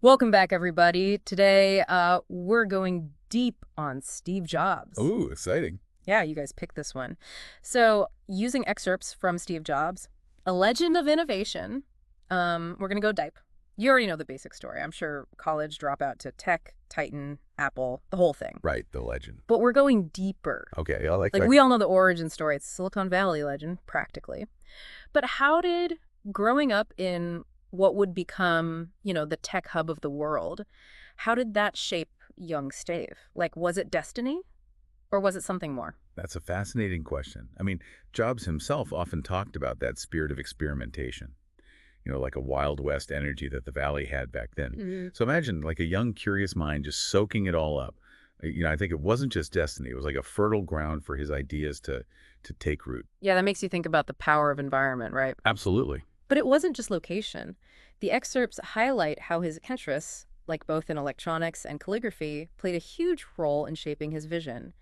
Welcome back, everybody. Today, we're going deep on Steve Jobs. Ooh, exciting. Yeah, you guys picked this one. So, using excerpts from Steve Jobs, A Legend of Innovation, we're going to go deep. You already know the basic story. I'm sure college dropout to tech, Titan, Apple, the whole thing. Right, the legend. But we're going deeper. Okay, I like Like, that. we all know the origin story. It's Silicon Valley legend, practically. But how did growing up in what would become, the tech hub of the world, how did that shape young Stave? Like, was it destiny or was it something more? That's a fascinating question. I mean, Jobs himself often talked about that spirit of experimentation, like a Wild West energy that the Valley had back then. So imagine like a young, curious mind just soaking it all up. I think it wasn't just destiny. It was like a fertile ground for his ideas to take root. Yeah, that makes you think about the power of environment, right? Absolutely. But it wasn't just location. The excerpts highlight how his interests, like both in electronics and calligraphy, played a huge role in shaping his vision.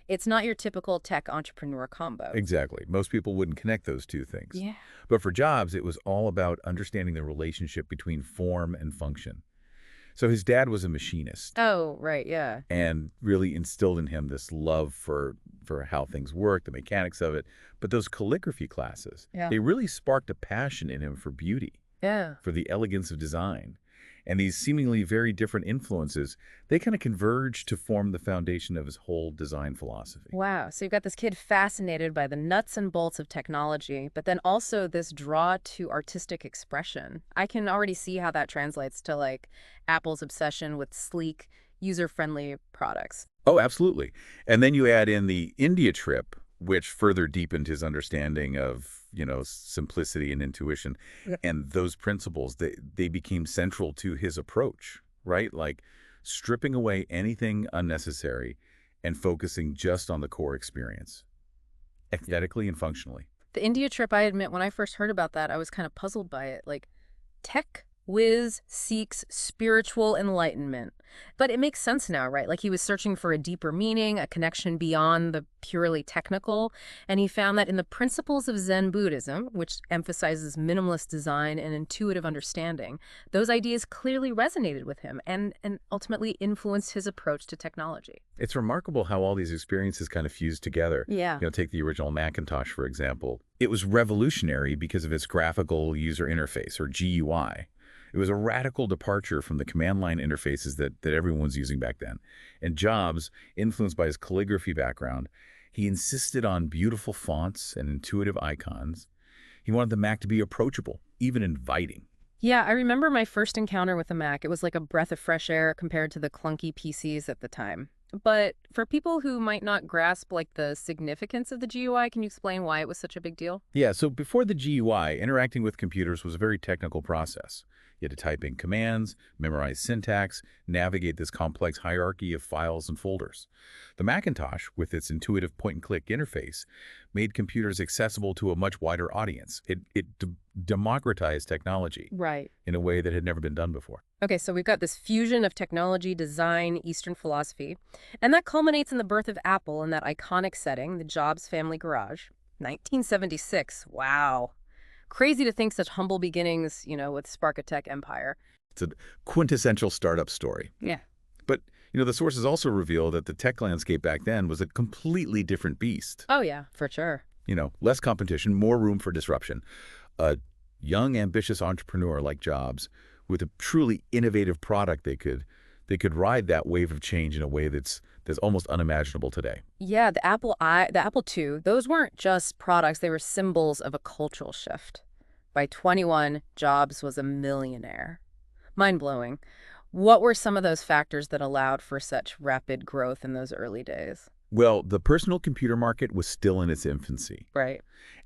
It's not your typical tech entrepreneur combo. Exactly. Most people wouldn't connect those two things. Yeah. But for Jobs, it was all about understanding the relationship between form and function. So his dad was a machinist Oh, right, yeah. and really instilled in him this love for how things work, the mechanics of it. But those calligraphy classes, Yeah. they really sparked a passion in him for beauty, Yeah. for the elegance of design. And these seemingly very different influences, they kind of converged to form the foundation of his whole design philosophy. Wow. So you've got this kid fascinated by the nuts and bolts of technology, but then also this draw to artistic expression. I can already see how that translates to like Apple's obsession with sleek, user-friendly products. Oh, absolutely. And then you add in the India trip, which further deepened his understanding of, simplicity and intuition. Yeah. And those principles, they became central to his approach, right? Like stripping away anything unnecessary and focusing just on the core experience, aesthetically and functionally. The India trip, I admit, when I first heard about that, I was kind of puzzled by it. Like, tech whiz seeks spiritual enlightenment. But it makes sense now, right? Like he was searching for a deeper meaning, a connection beyond the purely technical, and he found that in the principles of Zen Buddhism, which emphasizes minimalist design and intuitive understanding, those ideas clearly resonated with him and ultimately influenced his approach to technology. It's remarkable how all these experiences kind of fused together. Yeah. Take the original Macintosh, for example. It was revolutionary because of its graphical user interface, or GUI. It was a radical departure from the command line interfaces that everyone was using back then. And Jobs, influenced by his calligraphy background, he insisted on beautiful fonts and intuitive icons. He wanted the Mac to be approachable, even inviting. Yeah, I remember my first encounter with a Mac. It was like a breath of fresh air compared to the clunky PCs at the time. But for people who might not grasp like the significance of the GUI, can you explain why it was such a big deal? Yeah, so before the GUI, interacting with computers was a very technical process. You had to type in commands, memorize syntax, navigate this complex hierarchy of files and folders. The Macintosh, with its intuitive point-and-click interface, made computers accessible to a much wider audience. It democratized technology Right. in a way that had never been done before. Okay, so we've got this fusion of technology, design, Eastern philosophy, and that culminates in the birth of Apple in that iconic setting, the Jobs family garage. 1976, wow. Crazy to think such humble beginnings, with Spark a Tech empire. It's a quintessential startup story. Yeah. But, the sources also reveal that the tech landscape back then was a completely different beast. Oh, yeah, for sure. Less competition, more room for disruption. A young, ambitious entrepreneur like Jobs with a truly innovative product they could ride that wave of change in a way that's almost unimaginable today. Yeah, the Apple II, those weren't just products, they were symbols of a cultural shift. By 21, Jobs was a millionaire. Mind-blowing. What were some of those factors that allowed for such rapid growth in those early days? Well, the personal computer market was still in its infancy, Right.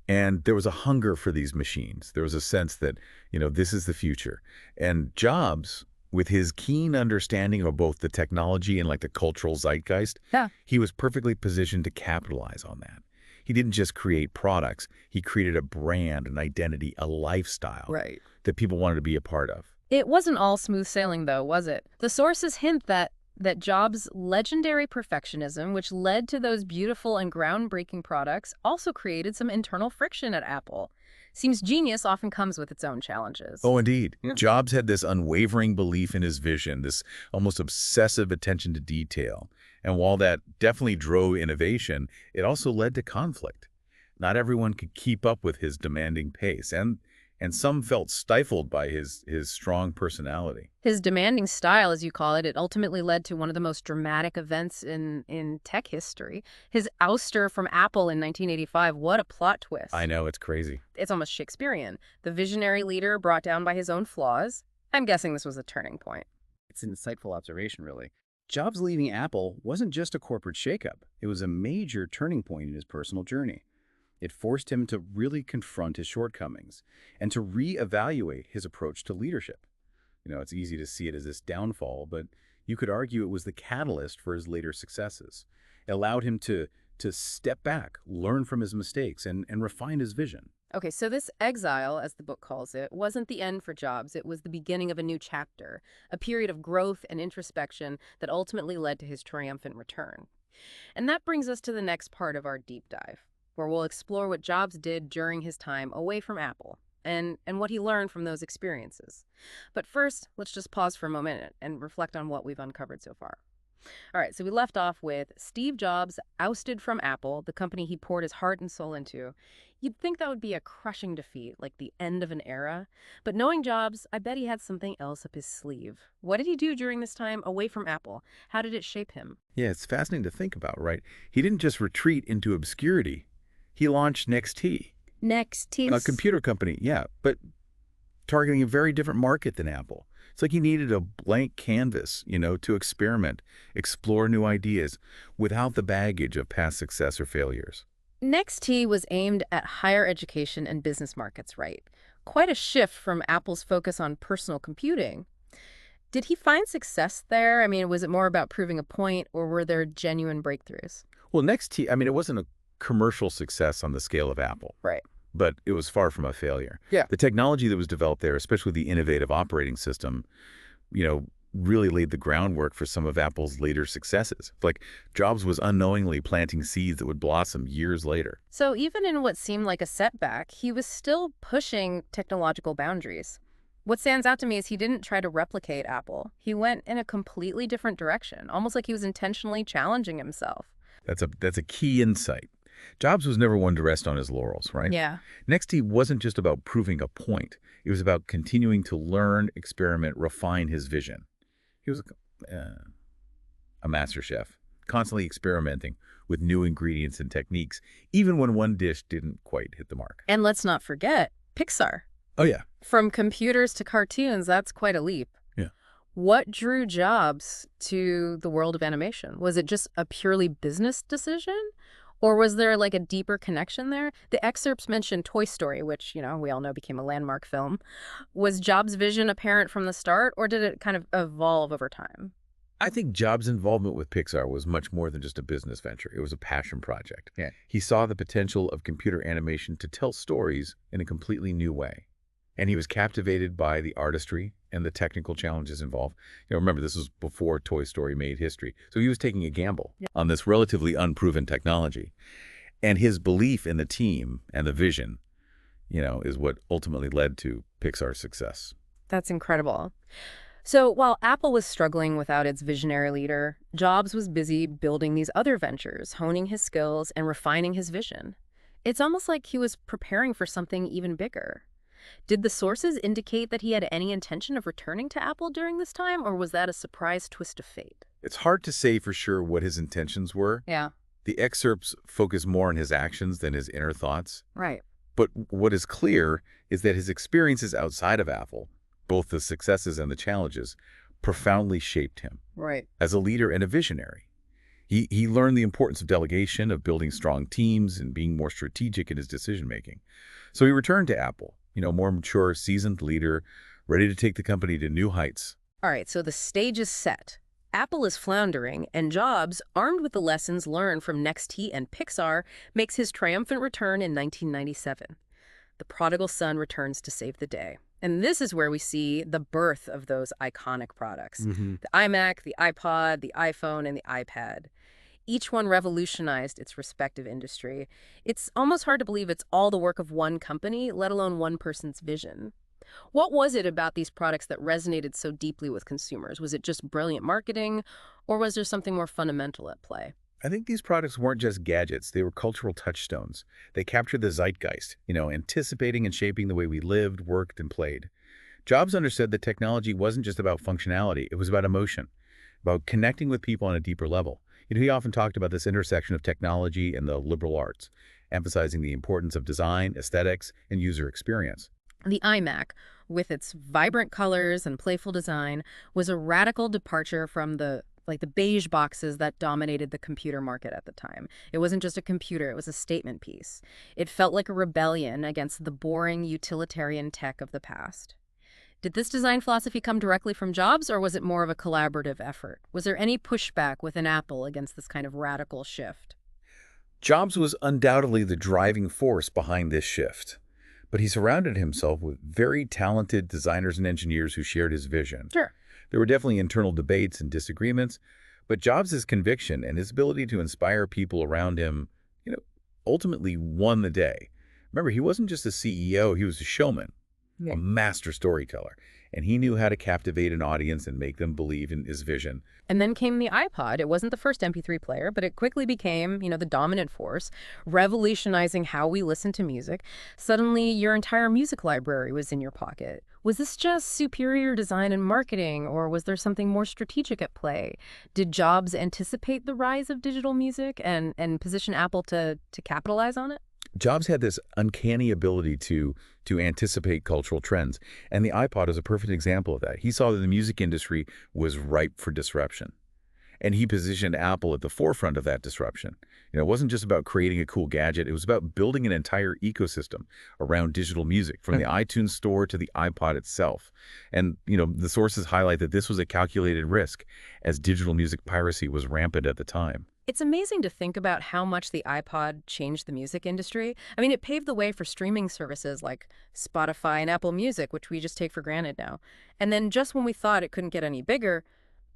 and there was a hunger for these machines. There was a sense that, this is the future. And Jobs, with his keen understanding of both the technology and like the cultural zeitgeist, Yeah. he was perfectly positioned to capitalize on that. He didn't just create products, he created a brand, an identity, a lifestyle Right. that people wanted to be a part of. It wasn't all smooth sailing, though, was it? The sources hint that that Jobs' legendary perfectionism, which led to those beautiful and groundbreaking products, also created some internal friction at Apple. Seems genius often comes with its own challenges. Oh, indeed. Yeah. Jobs had this unwavering belief in his vision, this almost obsessive attention to detail. And while that definitely drove innovation, it also led to conflict. Not everyone could keep up with his demanding pace, and some felt stifled by his strong personality. His demanding style, as you call it, it ultimately led to one of the most dramatic events in tech history. His ouster from Apple in 1985. What a plot twist. I know, it's crazy. It's almost Shakespearean. The visionary leader brought down by his own flaws. I'm guessing this was a turning point. It's an insightful observation, really. Jobs leaving Apple wasn't just a corporate shakeup. It was a major turning point in his personal journey. It forced him to really confront his shortcomings and to reevaluate his approach to leadership. It's easy to see it as this downfall, but you could argue it was the catalyst for his later successes. It allowed him to step back, learn from his mistakes, and refine his vision. Okay, so this exile, as the book calls it, wasn't the end for Jobs. It was the beginning of a new chapter, a period of growth and introspection that ultimately led to his triumphant return. And that brings us to the next part of our deep dive, where we'll explore what Jobs did during his time away from Apple and what he learned from those experiences. But first, let's just pause for a moment and reflect on what we've uncovered so far. All right, so we left off with Steve Jobs ousted from Apple, the company he poured his heart and soul into. You'd think that would be a crushing defeat, like the end of an era. But knowing Jobs, I bet he had something else up his sleeve. What did he do during this time away from Apple? How did it shape him? Yeah, it's fascinating to think about, right? He didn't just retreat into obscurity. He launched NXT, a computer company, yeah, but targeting a very different market than Apple. It's like he needed a blank canvas, to experiment, explore new ideas without the baggage of past success or failures. NXT was aimed at higher education and business markets, right? Quite a shift from Apple's focus on personal computing. Did he find success there? I mean, was it more about proving a point, or were there genuine breakthroughs? Well, NXT, it wasn't a commercial success on the scale of Apple. Right. But it was far from a failure. Yeah. The technology that was developed there, especially the innovative operating system, really laid the groundwork for some of Apple's later successes. Like Jobs was unknowingly planting seeds that would blossom years later. So even in what seemed like a setback, he was still pushing technological boundaries. What stands out to me is he didn't try to replicate Apple. He went in a completely different direction, almost like he was intentionally challenging himself. That's a key insight. Jobs was never one to rest on his laurels, right? Yeah. NXT wasn't just about proving a point. It was about continuing to learn, experiment, refine his vision. He was a master chef, constantly experimenting with new ingredients and techniques, even when one dish didn't quite hit the mark. And let's not forget Pixar. Oh, yeah. From computers to cartoons, that's quite a leap. Yeah. What drew Jobs to the world of animation? Was it just a purely business decision? Or was there like a deeper connection there? The excerpts mention Toy Story, which, we all know became a landmark film. Was Jobs' vision apparent from the start, or did it kind of evolve over time? I think Jobs' involvement with Pixar was much more than just a business venture. It was a passion project. Yeah. He saw the potential of computer animation to tell stories in a completely new way. And he was captivated by the artistry and the technical challenges involved. Remember, this was before Toy Story made history. So he was taking a gamble on this relatively unproven technology. And his belief in the team and the vision, is what ultimately led to Pixar's success. That's incredible. So while Apple was struggling without its visionary leader, Jobs was busy building these other ventures, honing his skills and refining his vision. It's almost like he was preparing for something even bigger. Did the sources indicate that he had any intention of returning to Apple during this time, or was that a surprise twist of fate? It's hard to say for sure what his intentions were. Yeah. The excerpts focus more on his actions than his inner thoughts. Right. But what is clear is that his experiences outside of Apple, both the successes and the challenges, profoundly shaped him. Right. As a leader and a visionary. He learned the importance of delegation, of building strong teams, and being more strategic in his decision-making. So he returned to Apple, more mature, seasoned leader, ready to take the company to new heights. All right, so the stage is set. Apple is floundering, and Jobs, armed with the lessons learned from NXT and Pixar, makes his triumphant return in 1997. The prodigal son returns to save the day. And this is where we see the birth of those iconic products. Hmm. The iMac, the iPod, the iPhone, and the iPad. Each one revolutionized its respective industry. It's almost hard to believe it's all the work of one company, let alone one person's vision. What was it about these products that resonated so deeply with consumers? Was it just brilliant marketing, or was there something more fundamental at play? I think these products weren't just gadgets, they were cultural touchstones. They captured the zeitgeist, anticipating and shaping the way we lived, worked, and played. Jobs understood that technology wasn't just about functionality, it was about emotion, about connecting with people on a deeper level. He often talked about this intersection of technology and the liberal arts, emphasizing the importance of design, aesthetics, and user experience. The iMac, with its vibrant colors and playful design, was a radical departure from the beige boxes that dominated the computer market at the time. It wasn't just a computer, it was a statement piece. It felt like a rebellion against the boring utilitarian tech of the past. Did this design philosophy come directly from Jobs, or was it more of a collaborative effort? Was there any pushback within Apple against this kind of radical shift? Jobs was undoubtedly the driving force behind this shift, but he surrounded himself with very talented designers and engineers who shared his vision. Sure. There were definitely internal debates and disagreements, but Jobs' conviction and his ability to inspire people around him, ultimately won the day. Remember, he wasn't just a CEO, he was a showman, a master storyteller, and he knew how to captivate an audience and make them believe in his vision. And then came the iPod. It wasn't the first MP3 player, but it quickly became, the dominant force, revolutionizing how we listen to music. Suddenly, your entire music library was in your pocket. Was this just superior design and marketing, or was there something more strategic at play? Did Jobs anticipate the rise of digital music and position Apple to capitalize on it? Jobs had this uncanny ability to anticipate cultural trends, and the iPod is a perfect example of that. He saw that the music industry was ripe for disruption, and he positioned Apple at the forefront of that disruption. It wasn't just about creating a cool gadget, it was about building an entire ecosystem around digital music, from the iTunes store to the iPod itself. And, the sources highlight that this was a calculated risk, as digital music piracy was rampant at the time. It's amazing to think about how much the iPod changed the music industry. I mean, it paved the way for streaming services like Spotify and Apple Music, which we just take for granted now. And then just when we thought it couldn't get any bigger,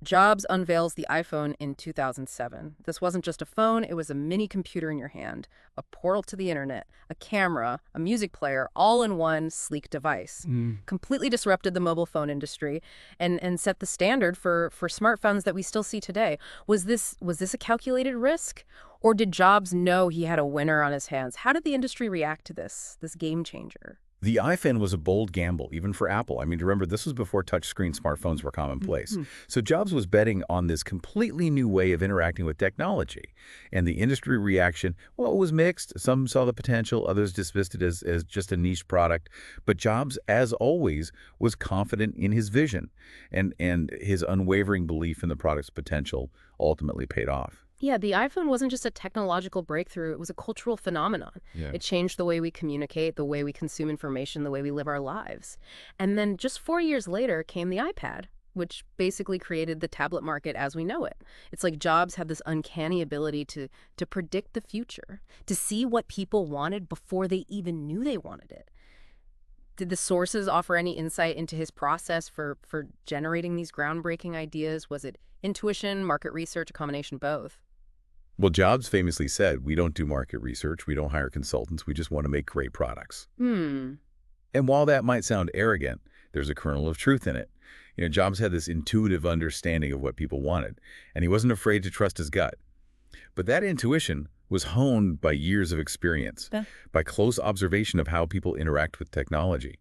Jobs unveils the iPhone in 2007. This wasn't just a phone, it was a mini computer in your hand, a portal to the internet, a camera, a music player, all in one sleek device. Completely disrupted the mobile phone industry and set the standard for smartphones that we still see today. Was this a calculated risk? Or did Jobs know he had a winner on his hands? How did the industry react to this game changer? The iPhone was a bold gamble, even for Apple. I mean, remember, this was before touchscreen smartphones were commonplace. So Jobs was betting on this completely new way of interacting with technology. And the industry reaction, well, it was mixed. Some saw the potential, others dismissed it as just a niche product. But Jobs, as always, was confident in his vision, and his unwavering belief in the product's potential ultimately paid off. Yeah, the iPhone wasn't just a technological breakthrough, it was a cultural phenomenon. Yeah. It changed the way we communicate, the way we consume information, the way we live our lives. And then just 4 years later came the iPad, which basically created the tablet market as we know it. It's like Jobs had this uncanny ability to predict the future, to see what people wanted before they even knew they wanted it. Did the sources offer any insight into his process for generating these groundbreaking ideas? Was it intuition, market research, a combination of both? Well, Jobs famously said, "We don't do market research, we don't hire consultants, we just want to make great products." And while that might sound arrogant, there's a kernel of truth in it. Jobs had this intuitive understanding of what people wanted, and he wasn't afraid to trust his gut. But that intuition was honed by years of experience, Yeah. by close observation of how people interact with technology,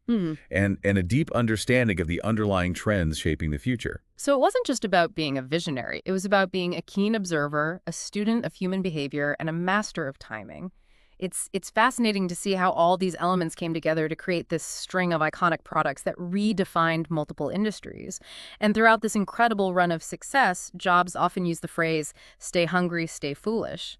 and a deep understanding of the underlying trends shaping the future. So it wasn't just about being a visionary. It was about being a keen observer, a student of human behavior, and a master of timing. It's fascinating to see how all these elements came together to create this string of iconic products that redefined multiple industries. And throughout this incredible run of success, Jobs often used the phrase, "stay hungry, stay foolish."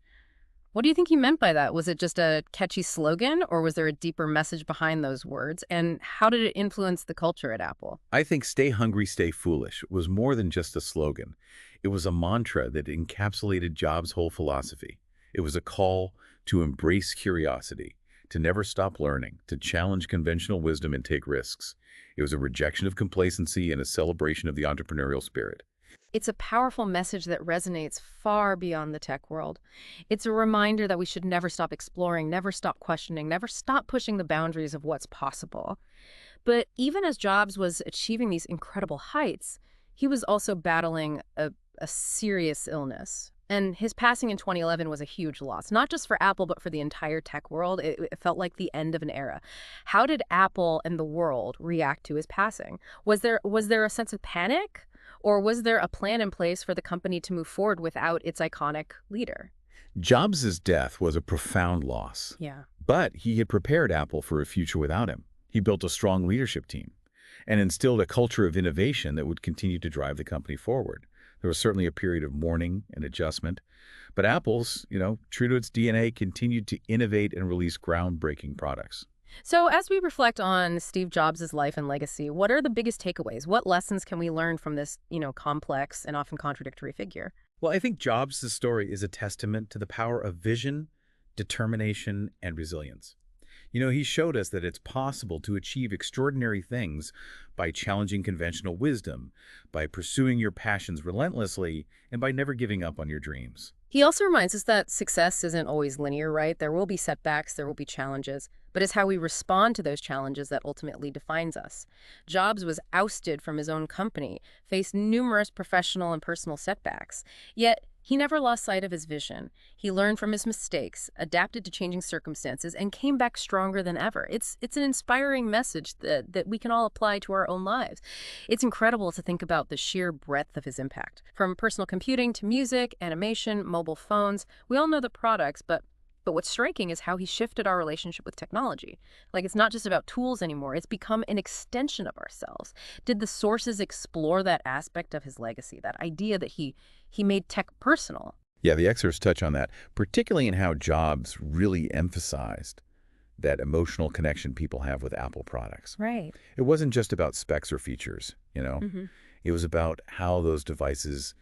What do you think he meant by that? Was it just a catchy slogan, or was there a deeper message behind those words? And how did it influence the culture at Apple? I think "stay hungry, stay foolish" was more than just a slogan. It was a mantra that encapsulated Jobs' whole philosophy. It was a call to embrace curiosity, to never stop learning, to challenge conventional wisdom and take risks. It was a rejection of complacency and a celebration of the entrepreneurial spirit. It's a powerful message that resonates far beyond the tech world. It's a reminder that we should never stop exploring, never stop questioning, never stop pushing the boundaries of what's possible. But even as Jobs was achieving these incredible heights, he was also battling a serious illness. And his passing in 2011 was a huge loss, not just for Apple, but for the entire tech world. It felt like the end of an era. How did Apple and the world react to his passing? Was there a sense of panic? Or was there a plan in place for the company to move forward without its iconic leader? Jobs' death was a profound loss, Yeah. but he had prepared Apple for a future without him. He built a strong leadership team and instilled a culture of innovation that would continue to drive the company forward. There was certainly a period of mourning and adjustment, but Apple's, true to its DNA, continued to innovate and release groundbreaking products. So as we reflect on Steve Jobs' life and legacy, what are the biggest takeaways? What lessons can we learn from this, complex and often contradictory figure? Well, I think Jobs' story is a testament to the power of vision, determination, and resilience. He showed us that it's possible to achieve extraordinary things by challenging conventional wisdom, by pursuing your passions relentlessly, and by never giving up on your dreams. He also reminds us that success isn't always linear, right? There will be setbacks, there will be challenges, but it's how we respond to those challenges that ultimately defines us. Jobs was ousted from his own company, faced numerous professional and personal setbacks, yet he never lost sight of his vision. He learned from his mistakes, adapted to changing circumstances, and came back stronger than ever. It's an inspiring message that we can all apply to our own lives. It's incredible to think about the sheer breadth of his impact. From personal computing to music, animation, mobile phones, we all know the products, but what's striking is how he shifted our relationship with technology. Like, it's not just about tools anymore. It's become an extension of ourselves. Did the sources explore that aspect of his legacy, that idea that he made tech personal? Yeah, the excerpts touch on that, particularly in how Jobs really emphasized that emotional connection people have with Apple products. Right. It wasn't just about specs or features. Mm-hmm. It was about how those devices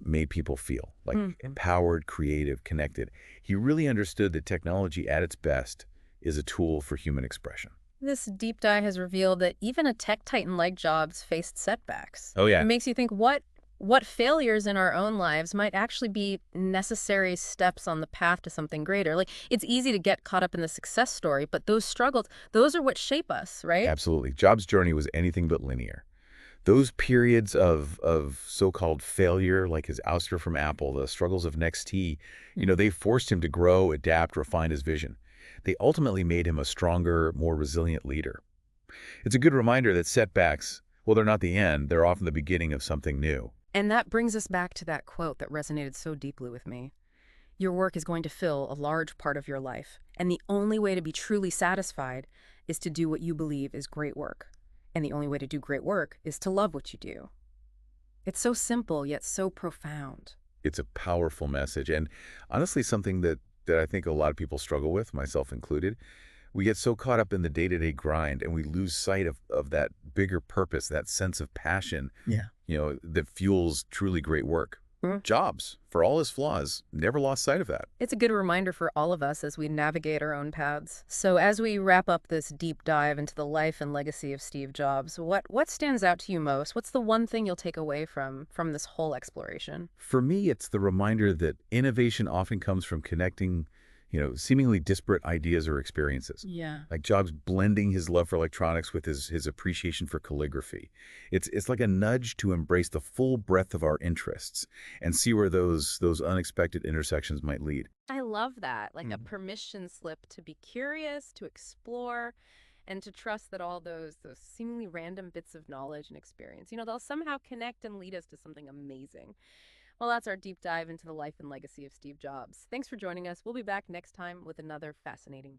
made people feel, like empowered, creative, connected. He really understood that technology at its best is a tool for human expression. This deep dive has revealed that even a tech titan like Jobs faced setbacks. Oh, yeah. It makes you think what failures in our own lives might actually be necessary steps on the path to something greater. Like, it's easy to get caught up in the success story, but those struggles, those are what shape us, right? Absolutely. Jobs' journey was anything but linear. Those periods of so-called failure, like his ouster from Apple, the struggles of NXT, they forced him to grow, adapt, refine his vision. They ultimately made him a stronger, more resilient leader. It's a good reminder that setbacks, well, they're not the end. They're often the beginning of something new. And that brings us back to that quote that resonated so deeply with me. Your work is going to fill a large part of your life, and the only way to be truly satisfied is to do what you believe is great work. And the only way to do great work is to love what you do. It's so simple, yet so profound. It's a powerful message, and honestly, something that I think a lot of people struggle with, myself included. We get so caught up in the day-to-day grind, and we lose sight of that bigger purpose, that sense of passion, that fuels truly great work. Jobs, for all his flaws, never lost sight of that. It's a good reminder for all of us as we navigate our own paths. So as we wrap up this deep dive into the life and legacy of Steve Jobs, what stands out to you most? What's the one thing you'll take away from this whole exploration? For me, it's the reminder that innovation often comes from connecting seemingly disparate ideas or experiences. Yeah. Like Jobs blending his love for electronics with his appreciation for calligraphy. It's like a nudge to embrace the full breadth of our interests and see where those unexpected intersections might lead. I love that. Like a permission slip to be curious, to explore, and to trust that all those seemingly random bits of knowledge and experience, they'll somehow connect and lead us to something amazing. Well, that's our deep dive into the life and legacy of Steve Jobs. Thanks for joining us. We'll be back next time with another fascinating